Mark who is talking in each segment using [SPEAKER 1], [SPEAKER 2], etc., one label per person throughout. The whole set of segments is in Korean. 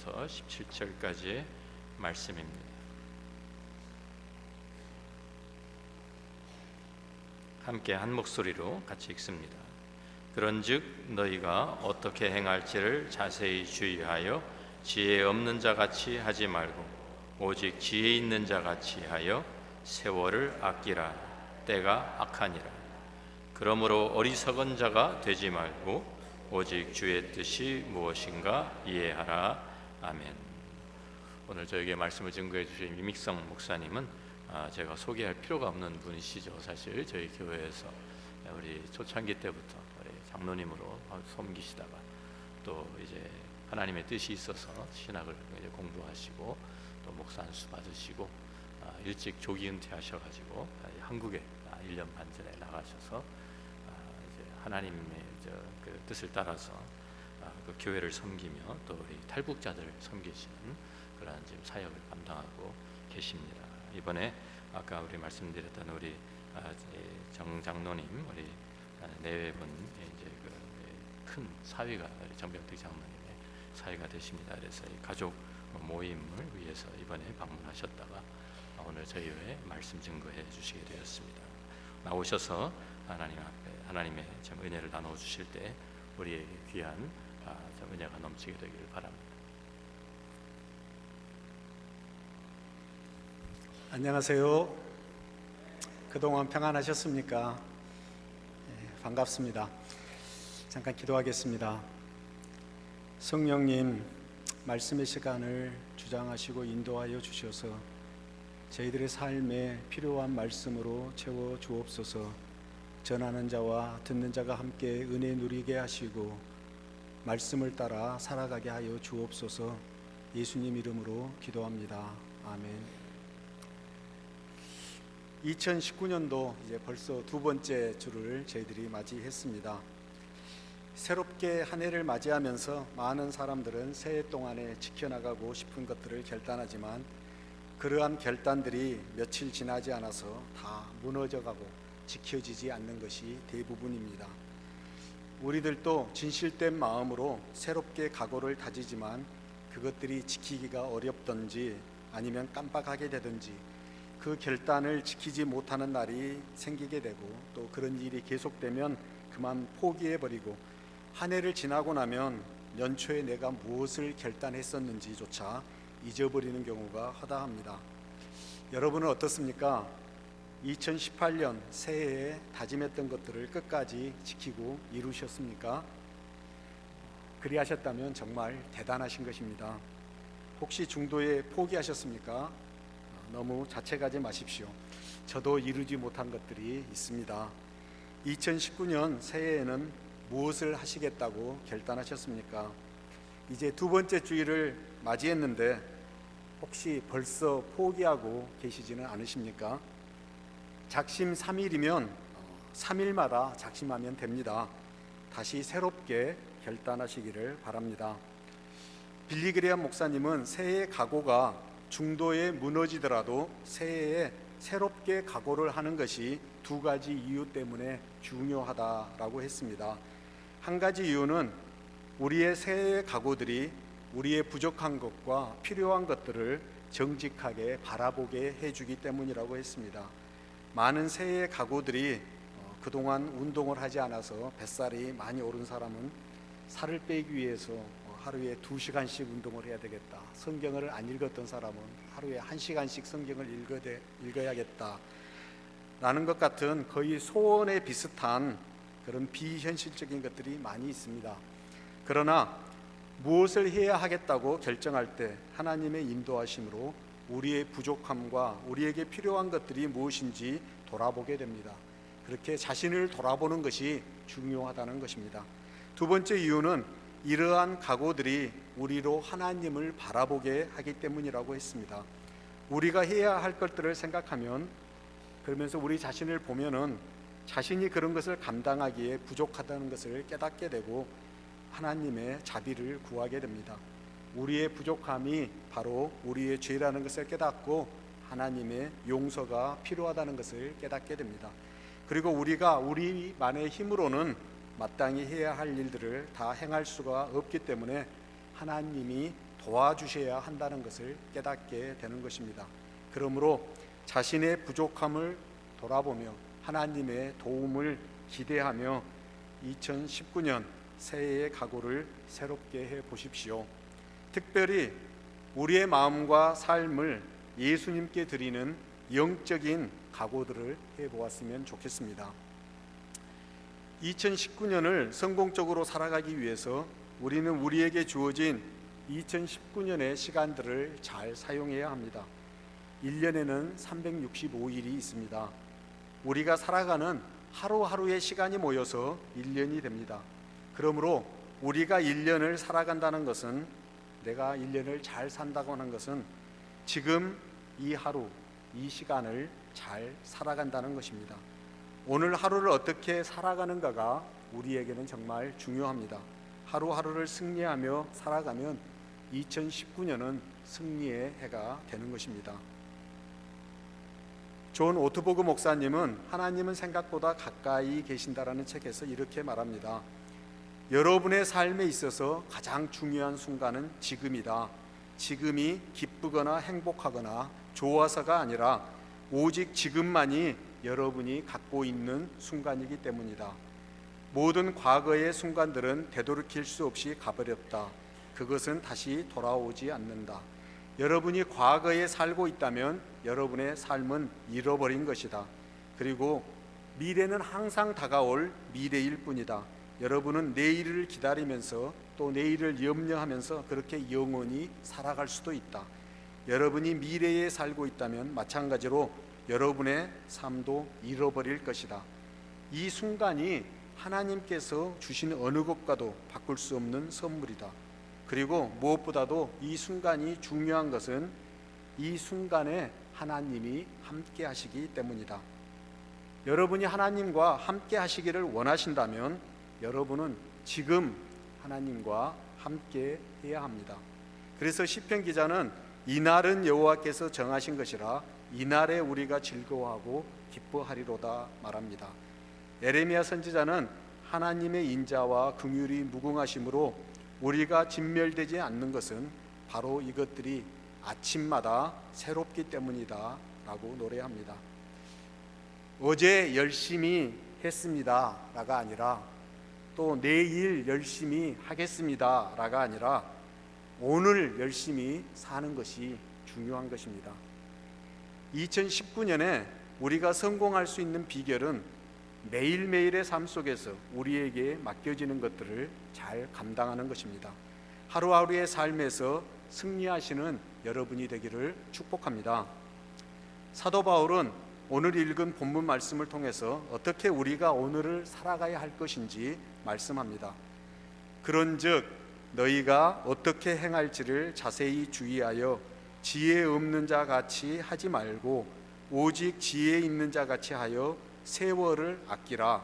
[SPEAKER 1] 1절부터 17절까지의 말씀입니다. 함께 한 목소리로 같이 읽습니다. 그런즉 너희가 어떻게 행할지를 자세히 주의하여 지혜 없는 자 같이 하지 말고 오직 지혜 있는 자 같이 하여 세월을 아끼라. 때가 악하니라. 그러므로 어리석은 자가 되지 말고 오직 주의 뜻이 무엇인가 이해하라. 아멘. 오늘 저에게 말씀을 증거해 주신 이믹성 목사님은 제가 소개할 필요가 없는 분이시죠. 사실 저희 교회에서 우리 초창기 때부터 우리 장로님으로 섬기시다가 또 이제 하나님의 뜻이 있어서 신학을 이제 공부하시고 또 목사 안수 받으시고 일찍 조기 은퇴하셔가지고 한국에 1년 반 전에 나가셔서 이제 하나님의 그 뜻을 따라서 그 교회를 섬기며 또 우리 탈북자들을 섬기시는 그러한 지금 사역을 감당하고 계십니다. 이번에 아까 우리 말씀드렸던 우리 정 장로님 우리 네 분 이제 큰 사위가 정병택 장로님의 사위가 되십니다. 그래서 이 가족 모임을 위해서 이번에 방문하셨다가 오늘 저희 교회에 말씀 증거해 주시게 되었습니다. 나오셔서 하나님 앞에 하나님의 참 은혜를 나눠 주실 때 우리에게 귀한 참 은혜가 넘치게 되기를 바랍니다.
[SPEAKER 2] 안녕하세요. 그동안 평안하셨습니까? 반갑습니다. 잠깐 기도하겠습니다. 성령님, 말씀의 시간을 주장하시고 인도하여 주셔서 저희들의 삶에 필요한 말씀으로 채워 주옵소서. 전하는 자와 듣는 자가 함께 은혜 누리게 하시고 말씀을 따라 살아가게 하여 주옵소서. 예수님 이름으로 기도합니다. 아멘. 2019년도 이제 벌써 두 번째 주를 저희들이 맞이했습니다. 새롭게 한 해를 맞이하면서 많은 사람들은 새해 동안에 지켜나가고 싶은 것들을 결단하지만 그러한 결단들이 며칠 지나지 않아서 다 무너져가고 지켜지지 않는 것이 대부분입니다. 우리들도 진실된 마음으로 새롭게 각오를 다지지만 그것들이 지키기가 어렵든지 아니면 깜빡하게 되든지 그 결단을 지키지 못하는 날이 생기게 되고 또 그런 일이 계속되면 그만 포기해버리고 한 해를 지나고 나면 연초에 내가 무엇을 결단했었는지조차 잊어버리는 경우가 허다합니다. 여러분은 어떻습니까? 2018년 새해에 다짐했던 것들을 끝까지 지키고 이루셨습니까? 그리하셨다면 정말 대단하신 것입니다. 혹시 중도에 포기하셨습니까? 너무 자책하지 마십시오. 저도 이루지 못한 것들이 있습니다. 2019년 새해에는 무엇을 하시겠다고 결단하셨습니까? 이제 두 번째 주일을 맞이했는데 혹시 벌써 포기하고 계시지는 않으십니까? 작심 3일이면 3일마다 작심하면 됩니다. 다시 새롭게 결단하시기를 바랍니다. 빌리 그레엄 목사님은 새해 각오가 중도에 무너지더라도 새해에 새롭게 각오를 하는 것이 두 가지 이유 때문에 중요하다라고 했습니다. 한 가지 이유는 우리의 새해 각오들이 우리의 부족한 것과 필요한 것들을 정직하게 바라보게 해주기 때문이라고 했습니다. 많은 새해 각오들이 그동안 운동을 하지 않아서 뱃살이 많이 오른 사람은 살을 빼기 위해서 하루에 2시간씩 운동을 해야 되겠다. 성경을 안 읽었던 사람은 하루에 1시간씩 성경을 읽어야겠다 라는 것 같은 거의 소원에 비슷한 그런 비현실적인 것들이 많이 있습니다. 그러나 무엇을 해야 하겠다고 결정할 때 하나님의 인도하심으로 우리의 부족함과 우리에게 필요한 것들이 무엇인지 돌아보게 됩니다. 그렇게 자신을 돌아보는 것이 중요하다는 것입니다. 두 번째 이유는 이러한 각오들이 우리로 하나님을 바라보게 하기 때문이라고 했습니다. 우리가 해야 할 것들을 생각하면 그러면서 우리 자신을 보면은 자신이 그런 것을 감당하기에 부족하다는 것을 깨닫게 되고 하나님의 자비를 구하게 됩니다. 우리의 부족함이 바로 우리의 죄라는 것을 깨닫고 하나님의 용서가 필요하다는 것을 깨닫게 됩니다. 그리고 우리가 우리만의 힘으로는 마땅히 해야 할 일들을 다 행할 수가 없기 때문에 하나님이 도와주셔야 한다는 것을 깨닫게 되는 것입니다. 그러므로 자신의 부족함을 돌아보며 하나님의 도움을 기대하며 2019년 새해의 각오를 새롭게 해 보십시오. 특별히 우리의 마음과 삶을 예수님께 드리는 영적인 각오들을 해 보았으면 좋겠습니다. 2019년을 성공적으로 살아가기 위해서 우리는 우리에게 주어진 2019년의 시간들을 잘 사용해야 합니다. 1년에는 365일이 있습니다. 우리가 살아가는 하루하루의 시간이 모여서 1년이 됩니다. 그러므로 우리가 1년을 살아간다는 것은, 내가 1년을 잘 산다고 하는 것은 지금 이 하루, 이 시간을 잘 살아간다는 것입니다. 오늘 하루를 어떻게 살아가는가가 우리에게는 정말 중요합니다. 하루하루를 승리하며 살아가면 2019년은 승리의 해가 되는 것입니다. 존 오트보그 목사님은 하나님은 생각보다 가까이 계신다라는 책에서 이렇게 말합니다. 여러분의 삶에 있어서 가장 중요한 순간은 지금이다. 지금이 기쁘거나 행복하거나 좋아서가 아니라 오직 지금만이 여러분이 갖고 있는 순간이기 때문이다. 모든 과거의 순간들은 되돌이킬 수 없이 가버렸다. 그것은 다시 돌아오지 않는다. 여러분이 과거에 살고 있다면 여러분의 삶은 잃어버린 것이다. 그리고 미래는 항상 다가올 미래일 뿐이다. 여러분은 내일을 기다리면서 또 내일을 염려하면서 그렇게 영원히 살아갈 수도 있다. 여러분이 미래에 살고 있다면 마찬가지로 여러분의 삶도 잃어버릴 것이다. 이 순간이 하나님께서 주신 어느 것과도 바꿀 수 없는 선물이다. 그리고 무엇보다도 이 순간이 중요한 것은 이 순간에 하나님이 함께 하시기 때문이다. 여러분이 하나님과 함께 하시기를 원하신다면 여러분은 지금 하나님과 함께 해야 합니다. 그래서 시편 기자는 이날은 여호와께서 정하신 것이라 이날에 우리가 즐거워하고 기뻐하리로다 말합니다. 에레미야 선지자는 하나님의 인자와 긍휼이 무궁하심으로 우리가 진멸되지 않는 것은 바로 이것들이 아침마다 새롭기 때문이다 라고 노래합니다. 어제 열심히 했습니다 라가 아니라 또 내일 열심히 하겠습니다 라가 아니라 오늘 열심히 사는 것이 중요한 것입니다. 2019년에 우리가 성공할 수 있는 비결은 매일매일의 삶 속에서 우리에게 맡겨지는 것들을 잘 감당하는 것입니다. 하루하루의 삶에서 승리하시는 여러분이 되기를 축복합니다. 사도 바울은 오늘 읽은 본문 말씀을 통해서 어떻게 우리가 오늘을 살아가야 할 것인지 말씀합니다. 그런즉 너희가 어떻게 행할지를 자세히 주의하여 지혜 없는 자 같이 하지 말고 오직 지혜 있는 자 같이 하여 세월을 아끼라.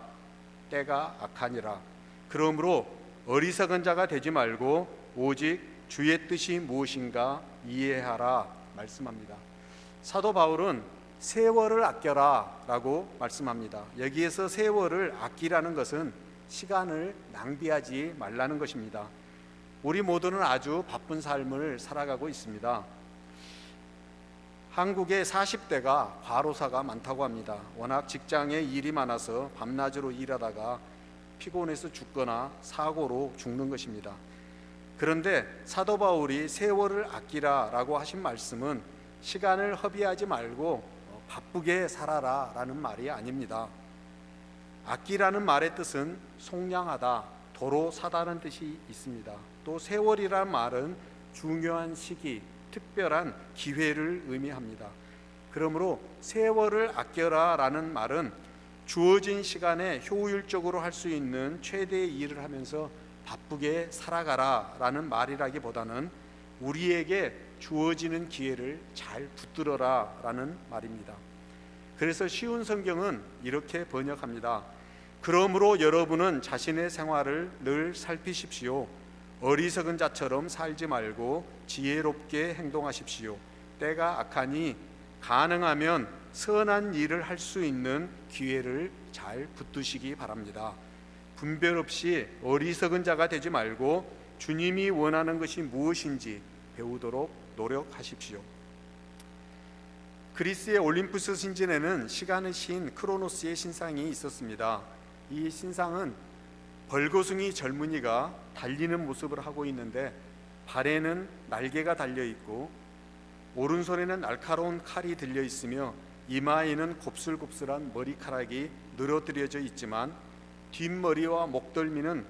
[SPEAKER 2] 때가 악하니라. 그러므로 어리석은 자가 되지 말고 오직 주의 뜻이 무엇인가 이해하라 말씀합니다. 사도 바울은 세월을 아껴라 라고 말씀합니다. 여기에서 세월을 아끼라는 것은 시간을 낭비하지 말라는 것입니다. 우리 모두는 아주 바쁜 삶을 살아가고 있습니다. 한국의 40대가 과로사가 많다고 합니다. 워낙 직장에 일이 많아서 밤낮으로 일하다가 피곤해서 죽거나 사고로 죽는 것입니다. 그런데 사도 바울이 세월을 아끼라라고 하신 말씀은 시간을 허비하지 말고 바쁘게 살아라 라는 말이 아닙니다. 아끼라는 말의 뜻은 속량하다, 도로 사다는 뜻이 있습니다. 또 세월이라는 말은 중요한 시기, 특별한 기회를 의미합니다. 그러므로 세월을 아껴라 라는 말은 주어진 시간에 효율적으로 할 수 있는 최대의 일을 하면서 바쁘게 살아가라 라는 말이라기보다는 우리에게 주어지는 기회를 잘 붙들어라 라는 말입니다. 그래서 쉬운 성경은 이렇게 번역합니다. 그러므로 여러분은 자신의 생활을 늘 살피십시오. 어리석은 자처럼 살지 말고 지혜롭게 행동하십시오. 때가 악하니 가능하면 선한 일을 할 수 있는 기회를 잘 붙드시기 바랍니다. 분별 없이 어리석은 자가 되지 말고 주님이 원하는 것이 무엇인지 배우도록 노력하십시오. 그리스의 올림푸스 신전에는 시간의 신 크로노스의 신상이 있었습니다. 이 신상은 벌거숭이 젊은이가 달리는 모습을 하고 있는데 발에는 날개가 달려 있고 오른손에는 날카로운 칼이 들려 있으며 이마에는 곱슬곱슬한 머리카락이 늘어뜨려져 있지만 뒷머리와 목덜미는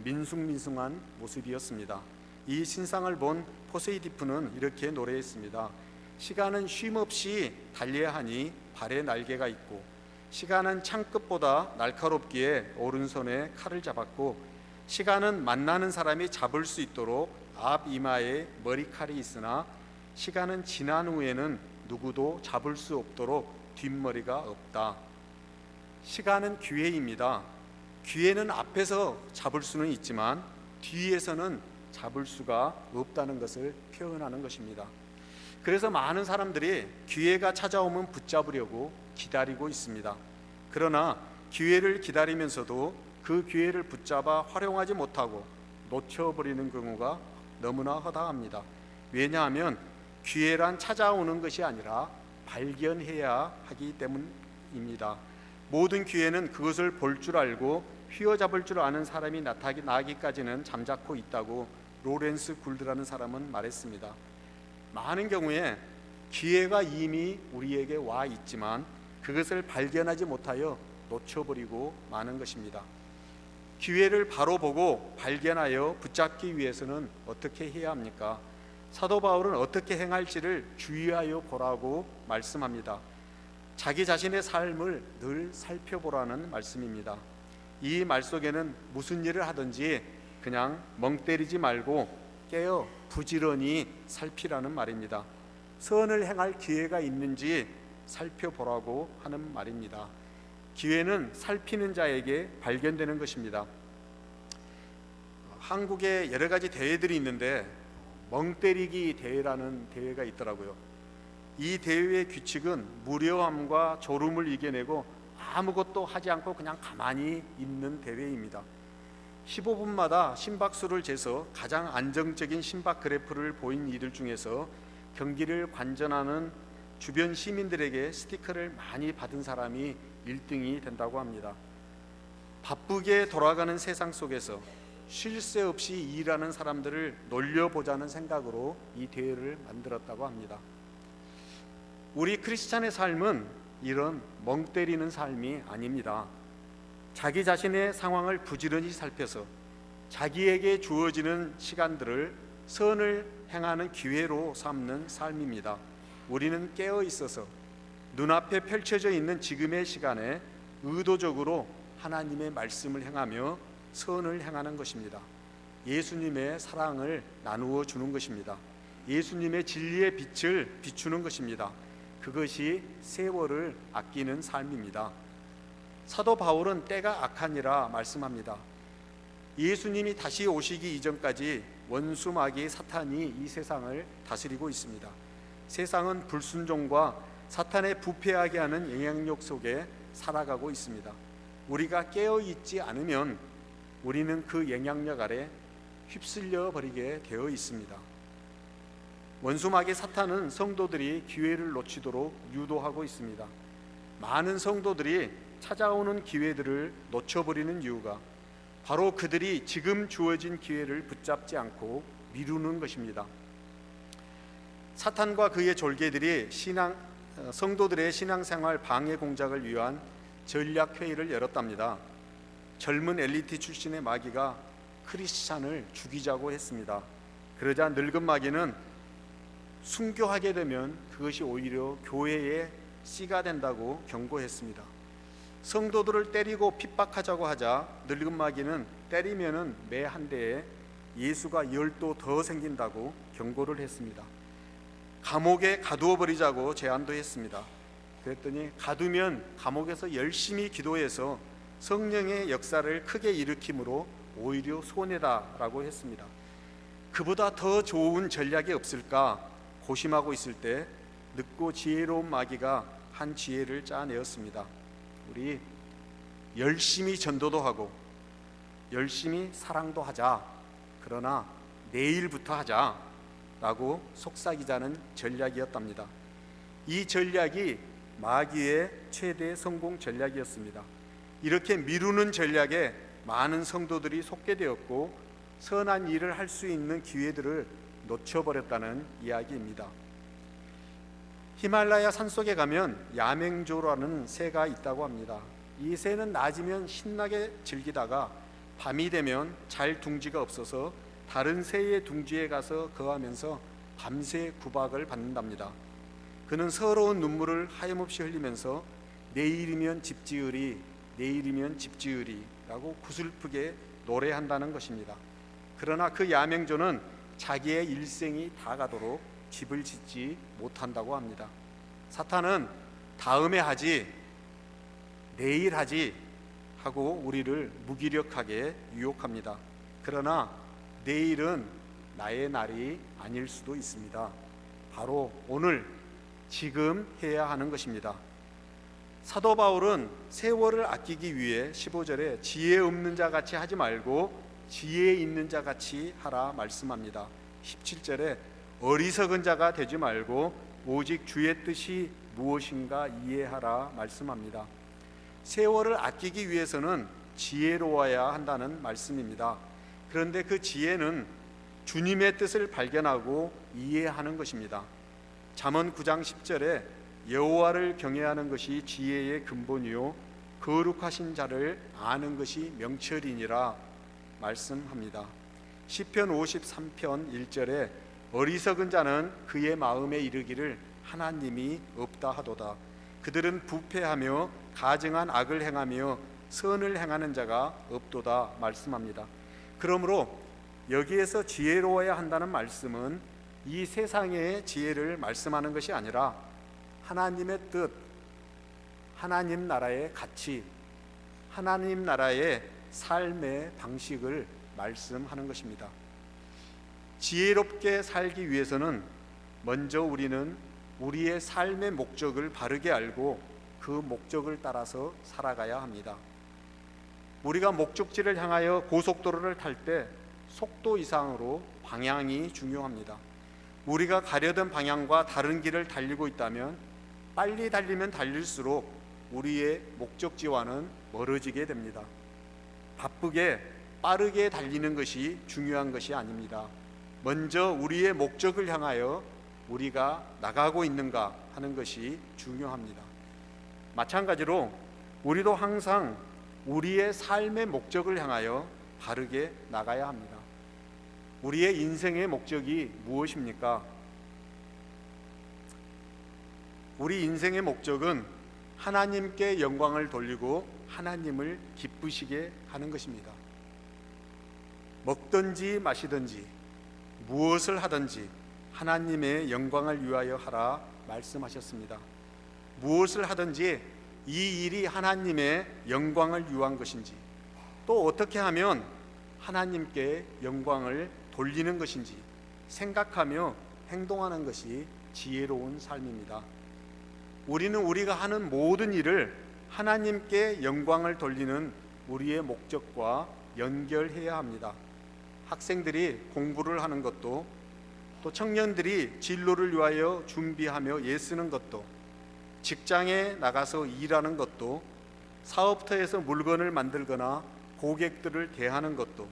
[SPEAKER 2] 민숭민숭한 모습이었습니다. 이 신상을 본 포세이디프는 이렇게 노래했습니다. 시간은 쉼없이 달려야 하니 발에 날개가 있고 시간은 창끝보다 날카롭기에 오른손에 칼을 잡았고 시간은 만나는 사람이 잡을 수 있도록 앞 이마에 머리칼이 있으나 시간은 지난 후에는 누구도 잡을 수 없도록 뒷머리가 없다. 시간은 기회입니다. 기회는 앞에서 잡을 수는 있지만 뒤에서는 잡을 수가 없다는 것을 표현하는 것입니다. 그래서 많은 사람들이 기회가 찾아오면 붙잡으려고 기다리고 있습니다. 그러나 기회를 기다리면서도 그 기회를 붙잡아 활용하지 못하고 놓쳐버리는 경우가 너무나 허다합니다. 왜냐하면 기회란 찾아오는 것이 아니라 발견해야 하기 때문입니다. 모든 기회는 그것을 볼 줄 알고 휘어잡을 줄 아는 사람이 나타나기까지는 잠자코 있다고 로렌스 굴드라는 사람은 말했습니다. 많은 경우에 기회가 이미 우리에게 와 있지만 그것을 발견하지 못하여 놓쳐버리고 마는 것입니다. 기회를 바로 보고 발견하여 붙잡기 위해서는 어떻게 해야 합니까? 사도 바울은 어떻게 행할지를 주의하여 보라고 말씀합니다. 자기 자신의 삶을 늘 살펴보라는 말씀입니다. 이 말 속에는 무슨 일을 하든지 그냥 멍 때리지 말고 깨어 부지런히 살피라는 말입니다. 선을 행할 기회가 있는지 살펴보라고 하는 말입니다. 기회는 살피는 자에게 발견되는 것입니다. 한국에 여러 가지 대회들이 있는데 멍때리기 대회라는 대회가 있더라고요. 이 대회의 규칙은 무료함과 졸음을 이겨내고 아무것도 하지 않고 그냥 가만히 있는 대회입니다. 15분마다 심박수를 재서 가장 안정적인 심박 그래프를 보인 이들 중에서 경기를 관전하는 주변 시민들에게 스티커를 많이 받은 사람이 1등이 된다고 합니다. 바쁘게 돌아가는 세상 속에서 쉴 새 없이 일하는 사람들을 놀려보자는 생각으로 이 대회를 만들었다고 합니다. 우리 크리스찬의 삶은 이런 멍 때리는 삶이 아닙니다. 자기 자신의 상황을 부지런히 살펴서 자기에게 주어지는 시간들을 선을 행하는 기회로 삼는 삶입니다. 우리는 깨어 있어서 눈앞에 펼쳐져 있는 지금의 시간에 의도적으로 하나님의 말씀을 행하며 선을 행하는 것입니다. 예수님의 사랑을 나누어 주는 것입니다. 예수님의 진리의 빛을 비추는 것입니다. 그것이 세월을 아끼는 삶입니다. 사도 바울은 때가 악하니라 말씀합니다. 예수님이 다시 오시기 이전까지 원수 마귀 사탄이 이 세상을 다스리고 있습니다. 세상은 불순종과 사탄의 부패하게 하는 영향력 속에 살아가고 있습니다. 우리가 깨어 있지 않으면 우리는 그 영향력 아래 휩쓸려 버리게 되어 있습니다. 원수 마귀 사탄은 성도들이 기회를 놓치도록 유도하고 있습니다. 많은 성도들이 찾아오는 기회들을 놓쳐버리는 이유가 바로 그들이 지금 주어진 기회를 붙잡지 않고 미루는 것입니다. 사탄과 그의 졸개들이 성도들의 신앙생활 방해 공작을 위한 전략회의를 열었답니다. 젊은 엘리트 출신의 마귀가 크리스찬을 죽이자고 했습니다. 그러자 늙은 마귀는 순교하게 되면 그것이 오히려 교회의 씨가 된다고 경고했습니다. 성도들을 때리고 핍박하자고 하자 늙은 마귀는 때리면은 매 한 대에 예수가 10도 더 생긴다고 경고를 했습니다. 감옥에 가두어 버리자고 제안도 했습니다. 그랬더니 가두면 감옥에서 열심히 기도해서 성령의 역사를 크게 일으킴으로 오히려 손해다라고 했습니다. 그보다 더 좋은 전략이 없을까 고심하고 있을 때 늦고 지혜로운 마귀가 한 지혜를 짜내었습니다. 우리 열심히 전도도 하고 열심히 사랑도 하자. 그러나 내일부터 하자. 라고 속삭이자는 전략이었답니다. 이 전략이 마귀의 최대 성공 전략이었습니다. 이렇게 미루는 전략에 많은 성도들이 속게 되었고 선한 일을 할 수 있는 기회들을 놓쳐버렸다는 이야기입니다. 히말라야 산속에 가면 야맹조라는 새가 있다고 합니다. 이 새는 낮이면 신나게 즐기다가 밤이 되면 잘 둥지가 없어서 다른 새의 둥지에 가서 거하면서 밤새 구박을 받는답니다. 그는 서러운 눈물을 하염없이 흘리면서 내일이면 집 지으리, 내일이면 집 지으리 라고 구슬프게 노래한다는 것입니다. 그러나 그 야맹조는 자기의 일생이 다 가도록 집을 짓지 못한다고 합니다. 사탄은 다음에 하지, 내일 하지 하고 우리를 무기력하게 유혹합니다. 그러나 내일은 나의 날이 아닐 수도 있습니다. 바로 오늘, 지금 해야 하는 것입니다. 사도 바울은 세월을 아끼기 위해 15절에 지혜 없는 자 같이 하지 말고 지혜 있는 자 같이 하라 말씀합니다. 17절에 어리석은 자가 되지 말고 오직 주의 뜻이 무엇인가 이해하라 말씀합니다. 세월을 아끼기 위해서는 지혜로워야 한다는 말씀입니다. 그런데 그 지혜는 주님의 뜻을 발견하고 이해하는 것입니다. 잠언 9장 10절에 여호와를 경외하는 것이 지혜의 근본이요 거룩하신 자를 아는 것이 명철이니라 말씀합니다. 시편 53편 1절에 어리석은 자는 그의 마음에 이르기를 하나님이 없다 하도다. 그들은 부패하며 가증한 악을 행하며 선을 행하는 자가 없도다 말씀합니다. 그러므로 여기에서 지혜로워야 한다는 말씀은 이 세상의 지혜를 말씀하는 것이 아니라 하나님의 뜻, 하나님 나라의 가치, 하나님 나라의 삶의 방식을 말씀하는 것입니다. 지혜롭게 살기 위해서는 먼저 우리는 우리의 삶의 목적을 바르게 알고 그 목적을 따라서 살아가야 합니다. 우리가 목적지를 향하여 고속도로를 탈 때 속도 이상으로 방향이 중요합니다. 우리가 가려던 방향과 다른 길을 달리고 있다면 빨리 달리면 달릴수록 우리의 목적지와는 멀어지게 됩니다. 바쁘게 빠르게 달리는 것이 중요한 것이 아닙니다. 먼저 우리의 목적을 향하여 우리가 나가고 있는가 하는 것이 중요합니다. 마찬가지로 우리도 항상 우리의 삶의 목적을 향하여 바르게 나가야 합니다. 우리의 인생의 목적이 무엇입니까? 우리 인생의 목적은 하나님께 영광을 돌리고 하나님을 기쁘시게 하는 것입니다. 먹든지 마시든지 무엇을 하든지 하나님의 영광을 위하여 하라 말씀하셨습니다. 무엇을 하든지 이 일이 하나님의 영광을 위한 것인지, 또 어떻게 하면 하나님께 영광을 돌리는 것인지 생각하며 행동하는 것이 지혜로운 삶입니다. 우리는 우리가 하는 모든 일을 하나님께 영광을 돌리는 우리의 목적과 연결해야 합니다. 학생들이 공부를 하는 것도, 또 청년들이 진로를 위하여 준비하며 애쓰는 것도, 직장에 나가서 일하는 것도, 사업터에서 물건을 만들거나 고객들을 대하는 것도,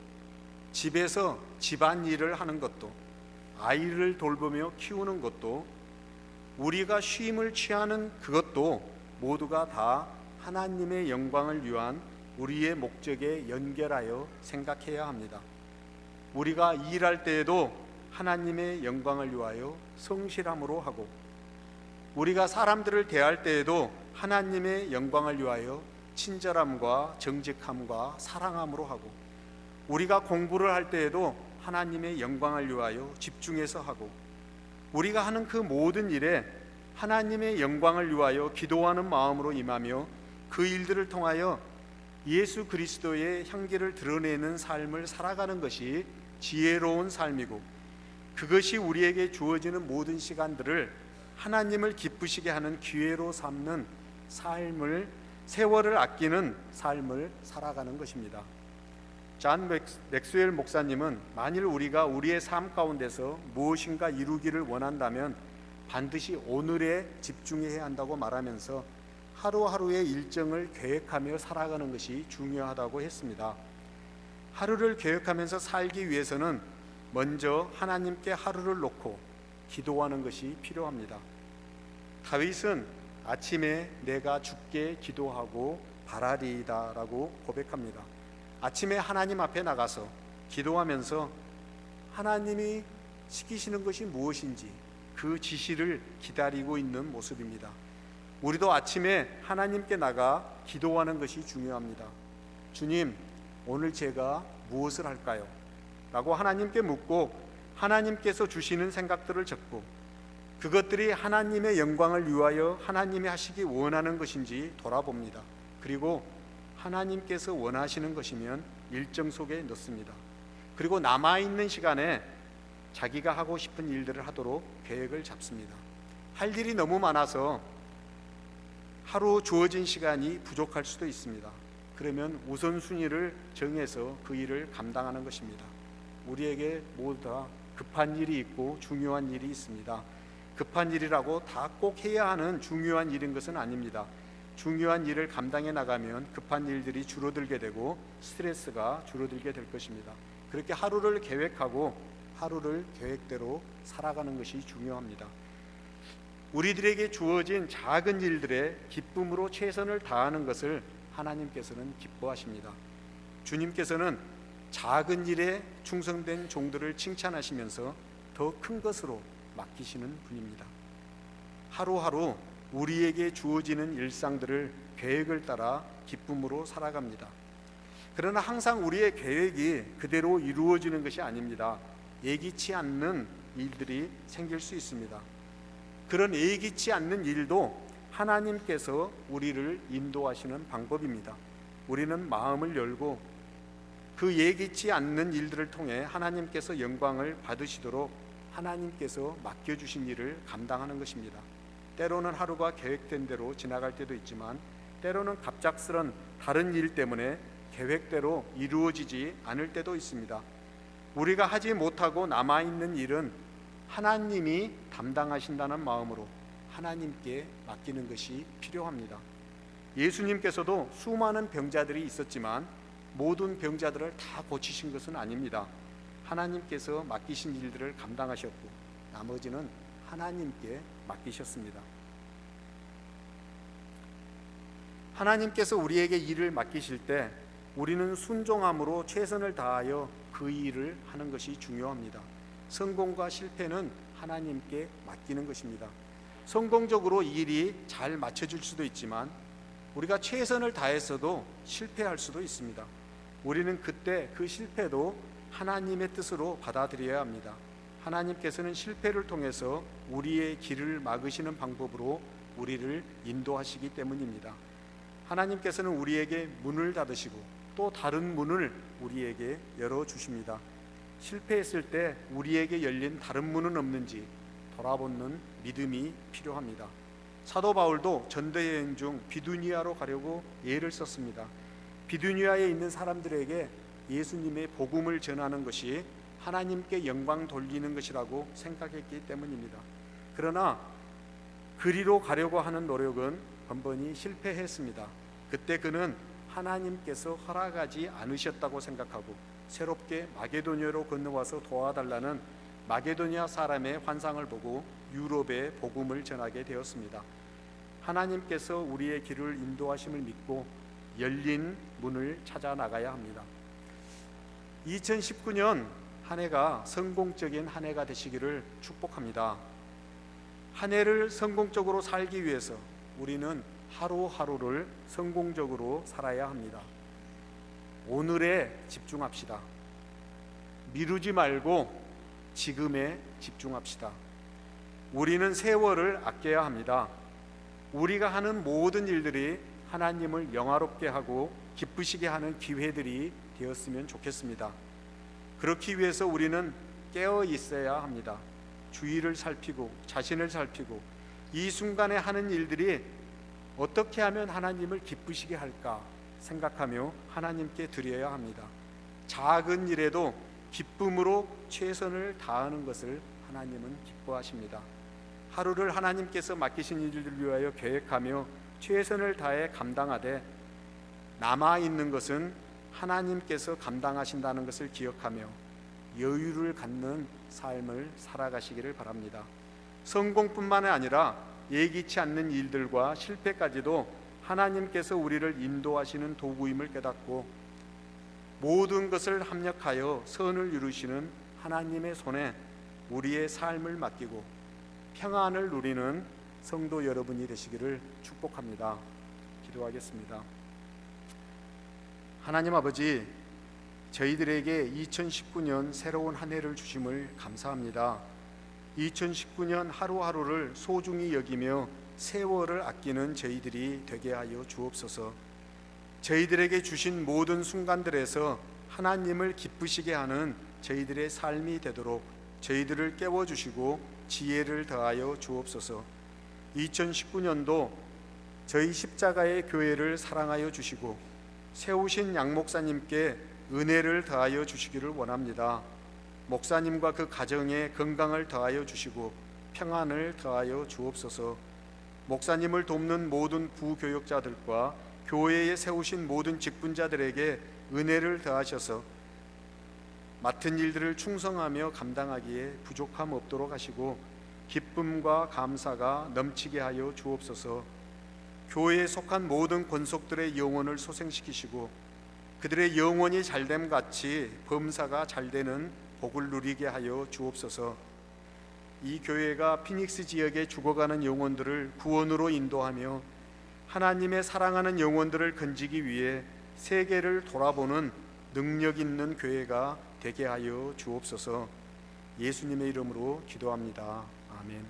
[SPEAKER 2] 집에서 집안일을 하는 것도, 아이를 돌보며 키우는 것도, 우리가 쉼을 취하는 그것도 모두가 다 하나님의 영광을 위한 우리의 목적에 연결하여 생각해야 합니다. 우리가 일할 때에도 하나님의 영광을 위하여 성실함으로 하고, 우리가 사람들을 대할 때에도 하나님의 영광을 위하여 친절함과 정직함과 사랑함으로 하고, 우리가 공부를 할 때에도 하나님의 영광을 위하여 집중해서 하고, 우리가 하는 그 모든 일에 하나님의 영광을 위하여 기도하는 마음으로 임하며 그 일들을 통하여 예수 그리스도의 향기를 드러내는 삶을 살아가는 것이 지혜로운 삶이고, 그것이 우리에게 주어지는 모든 시간들을 하나님을 기쁘시게 하는 기회로 삼는 삶을, 세월을 아끼는 삶을 살아가는 것입니다. 존 맥스웰 목사님은 만일 우리가 우리의 삶 가운데서 무엇인가 이루기를 원한다면 반드시 오늘에 집중해야 한다고 말하면서 하루하루의 일정을 계획하며 살아가는 것이 중요하다고 했습니다. 하루를 계획하면서 살기 위해서는 먼저 하나님께 하루를 놓고 기도하는 것이 필요합니다. 다윗은 아침에 내가 주께 기도하고 바라리이다 라고 고백합니다. 아침에 하나님 앞에 나가서 기도하면서 하나님이 시키시는 것이 무엇인지 그 지시를 기다리고 있는 모습입니다. 우리도 아침에 하나님께 나가 기도하는 것이 중요합니다. 주님, 오늘 제가 무엇을 할까요? 라고 하나님께 묻고 하나님께서 주시는 생각들을 적고 그것들이 하나님의 영광을 위하여 하나님이 하시기 원하는 것인지 돌아봅니다. 그리고 하나님께서 원하시는 것이면 일정 속에 넣습니다. 그리고 남아있는 시간에 자기가 하고 싶은 일들을 하도록 계획을 잡습니다. 할 일이 너무 많아서 하루 주어진 시간이 부족할 수도 있습니다. 그러면 우선순위를 정해서 그 일을 감당하는 것입니다. 우리에게 모두 다 급한 일이 있고 중요한 일이 있습니다. 급한 일이라고 다 꼭 해야 하는 중요한 일인 것은 아닙니다. 중요한 일을 감당해 나가면 급한 일들이 줄어들게 되고 스트레스가 줄어들게 될 것입니다. 그렇게 하루를 계획하고 하루를 계획대로 살아가는 것이 중요합니다. 우리들에게 주어진 작은 일들에 기쁨으로 최선을 다하는 것을 하나님께서는 기뻐하십니다. 주님께서는 작은 일에 충성된 종들을 칭찬하시면서 더 큰 것으로 맡기시는 분입니다. 하루하루 우리에게 주어지는 일상들을 계획을 따라 기쁨으로 살아갑니다. 그러나 항상 우리의 계획이 그대로 이루어지는 것이 아닙니다. 예기치 않는 일들이 생길 수 있습니다. 그런 예기치 않는 일도 하나님께서 우리를 인도하시는 방법입니다. 우리는 마음을 열고 그 예기치 않는 일들을 통해 하나님께서 영광을 받으시도록 하나님께서 맡겨주신 일을 감당하는 것입니다. 때로는 하루가 계획된 대로 지나갈 때도 있지만 때로는 갑작스런 다른 일 때문에 계획대로 이루어지지 않을 때도 있습니다. 우리가 하지 못하고 남아있는 일은 하나님이 담당하신다는 마음으로 하나님께 맡기는 것이 필요합니다. 예수님께서도 수많은 병자들이 있었지만 모든 병자들을 다 고치신 것은 아닙니다. 하나님께서 맡기신 일들을 감당하셨고 나머지는 하나님께 맡기셨습니다. 하나님께서 우리에게 일을 맡기실 때 우리는 순종함으로 최선을 다하여 그 일을 하는 것이 중요합니다. 성공과 실패는 하나님께 맡기는 것입니다. 성공적으로 일이 잘 맞춰질 수도 있지만 우리가 최선을 다했어도 실패할 수도 있습니다. 우리는 그때 그 실패도 하나님의 뜻으로 받아들여야 합니다. 하나님께서는 실패를 통해서 우리의 길을 막으시는 방법으로 우리를 인도하시기 때문입니다. 하나님께서는 우리에게 문을 닫으시고 또 다른 문을 우리에게 열어주십니다. 실패했을 때 우리에게 열린 다른 문은 없는지 돌아보는 믿음이 필요합니다. 사도 바울도 전도여행 중 비두니아로 가려고 예를 썼습니다. 비두니아에 있는 사람들에게 예수님의 복음을 전하는 것이 하나님께 영광 돌리는 것이라고 생각했기 때문입니다. 그러나 그리로 가려고 하는 노력은 번번이 실패했습니다. 그때 그는 하나님께서 허락하지 않으셨다고 생각하고 새롭게 마게도니아로 건너와서 도와달라는 마게도니아 사람의 환상을 보고 유럽에 복음을 전하게 되었습니다. 하나님께서 우리의 길을 인도하심을 믿고 열린 문을 찾아 나가야 합니다. 2019년 한 해가 성공적인 한 해가 되시기를 축복합니다. 한 해를 성공적으로 살기 위해서 우리는 하루하루를 성공적으로 살아야 합니다. 오늘에 집중합시다. 미루지 말고 지금에 집중합시다. 우리는 세월을 아껴야 합니다. 우리가 하는 모든 일들이 하나님을 영화롭게 하고 기쁘시게 하는 기회들이 되었으면 좋겠습니다. 그렇기 위해서 우리는 깨어 있어야 합니다. 주위를 살피고 자신을 살피고 이 순간에 하는 일들이 어떻게 하면 하나님을 기쁘시게 할까 생각하며 하나님께 드려야 합니다. 작은 일에도 기쁨으로 최선을 다하는 것을 하나님은 기뻐하십니다. 하루를 하나님께서 맡기신 일들을 위하여 계획하며 최선을 다해 감당하되 남아있는 것은 하나님께서 감당하신다는 것을 기억하며 여유를 갖는 삶을 살아가시기를 바랍니다. 성공뿐만 아니라 예기치 않는 일들과 실패까지도 하나님께서 우리를 인도하시는 도구임을 깨닫고 모든 것을 합력하여 선을 이루시는 하나님의 손에 우리의 삶을 맡기고 평안을 누리는 성도 여러분이 되시기를 축복합니다. 기도하겠습니다. 하나님 아버지, 저희들에게 2019년 새로운 한 해를 주심을 감사합니다. 2019년 하루하루를 소중히 여기며 세월을 아끼는 저희들이 되게 하여 주옵소서. 저희들에게 주신 모든 순간들에서 하나님을 기쁘시게 하는 저희들의 삶이 되도록 저희들을 깨워주시고 지혜를 더하여 주옵소서. 2019년도 저희 십자가의 교회를 사랑하여 주시고 세우신 양 목사님께 은혜를 더하여 주시기를 원합니다. 목사님과 그 가정에 건강을 더하여 주시고 평안을 더하여 주옵소서. 목사님을 돕는 모든 부교역자들과 교회에 세우신 모든 직분자들에게 은혜를 더하셔서 맡은 일들을 충성하며 감당하기에 부족함 없도록 하시고 기쁨과 감사가 넘치게 하여 주옵소서. 교회에 속한 모든 권속들의 영혼을 소생시키시고 그들의 영혼이 잘됨 같이 범사가 잘되는 복을 누리게 하여 주옵소서. 이 교회가 피닉스 지역에 죽어가는 영혼들을 구원으로 인도하며 하나님의 사랑하는 영혼들을 건지기 위해 세계를 돌아보는 능력 있는 교회가 되게 하여 주옵소서. 예수님의 이름으로 기도합니다. 아멘.